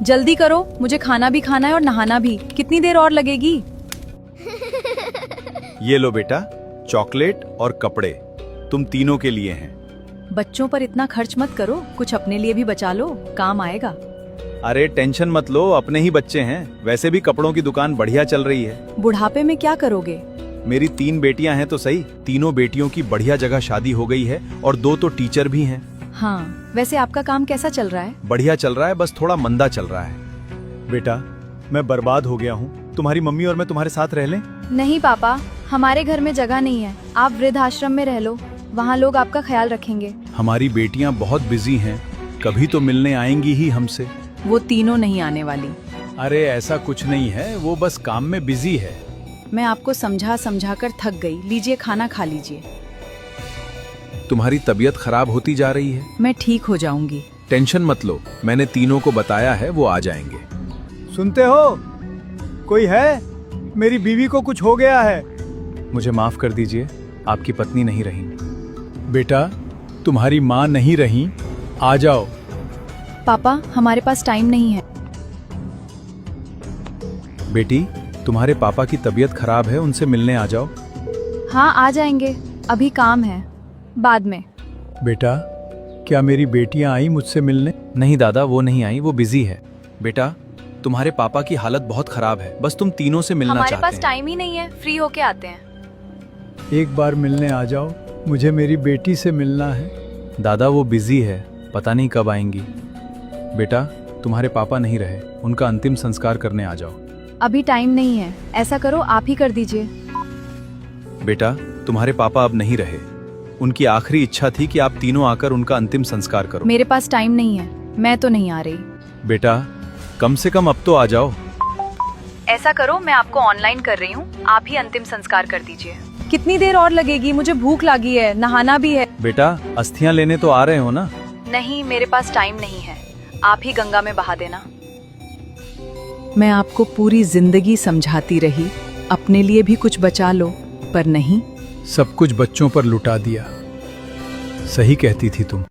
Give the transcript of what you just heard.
जल्दी करो, मुझे खाना भी खाना है और नहाना भी। कितनी देर और लगेगी? ये लो बेटा, चॉकलेट और कपड़े तुम तीनों के लिए हैं। बच्चों पर इतना खर्च मत करो, कुछ अपने लिए भी बचा लो, काम आएगा। अरे टेंशन मत लो, अपने ही बच्चे हैं। वैसे भी कपड़ों की दुकान बढ़िया चल रही है। बुढ़ापे में क्या करोगे? मेरी 3 बेटियां हैं तो सही। तीनों बेटियों की बढ़िया जगह शादी हो गई है और 2 तो टीचर भी हैं। हाँ, वैसे आपका काम कैसा चल रहा है? बढ़िया चल रहा है, बस थोड़ा मंदा चल रहा है। बेटा, मैं बर्बाद हो गया हूँ। तुम्हारी मम्मी और मैं तुम्हारे साथ रह लें? नहीं पापा, हमारे घर में जगह नहीं है। आप वृद्धाश्रम में रह लो, वहाँ लोग आपका ख्याल रखेंगे। हमारी बेटियां बहुत बिजी हैं, कभी तो मिलने आएंगी ही हमसे। वो तीनों नहीं आने वाली। अरे ऐसा कुछ नहीं है, वो बस काम में बिजी है। मैं आपको समझा समझा कर थक गई। लीजिए, खाना खा लीजिए। तुम्हारी तबीयत खराब होती जा रही है। मैं ठीक हो जाऊंगी। टेंशन मत लो, मैंने तीनों को बताया है, वो आ जाएंगे। सुनते हो? कोई है? मेरी बीवी को कुछ हो गया है। मुझे माफ कर दीजिए, आपकी पत्नी नहीं रही। बेटा, तुम्हारी माँ नहीं रही, आ जाओ। पापा, हमारे पास टाइम नहीं है। बेटी, तुम्हारे पापा की तबीयत खराब है, उनसे मिलने आ जाओ। हाँ, आ जाएंगे, अभी काम है, बाद में। बेटा, क्या मेरी बेटियां आई मुझसे मिलने? नहीं दादा, वो नहीं आई, वो बिजी है। बेटा, तुम्हारे पापा की हालत बहुत खराब है, बस तुम तीनों से मिलना हमारे चाहते पास हैं। टाइम ही नहीं है, फ्री होके आते हैं। एक बार मिलने आ जाओ, मुझे मेरी बेटी से मिलना है। दादा, वो बिजी है, पता नहीं कब आएंगी। बेटा, तुम्हारे पापा नहीं रहे, उनका अंतिम संस्कार करने आ जाओ। अभी टाइम नहीं है, ऐसा करो आप ही कर दीजिए। बेटा, तुम्हारे पापा अब नहीं रहे, उनकी आखिरी इच्छा थी कि आप तीनों आकर उनका अंतिम संस्कार करो। मेरे पास टाइम नहीं है, मैं तो नहीं आ रही। बेटा, कम से कम अब तो आ जाओ। ऐसा करो, मैं आपको ऑनलाइन कर रही हूँ, आप ही अंतिम संस्कार कर दीजिए। कितनी देर और लगेगी? मुझे भूख लगी है, नहाना भी है। बेटा, अस्थियां लेने तो आ रहे हो ना? नहीं, मेरे पास टाइम नहीं है, आप ही गंगा में बहा देना। मैं आपको पूरी जिंदगी समझाती रही, अपने लिए भी कुछ बचा लो, पर नहीं। सब कुछ बच्चों पर लुटा दिया। सही कहती थी तुम।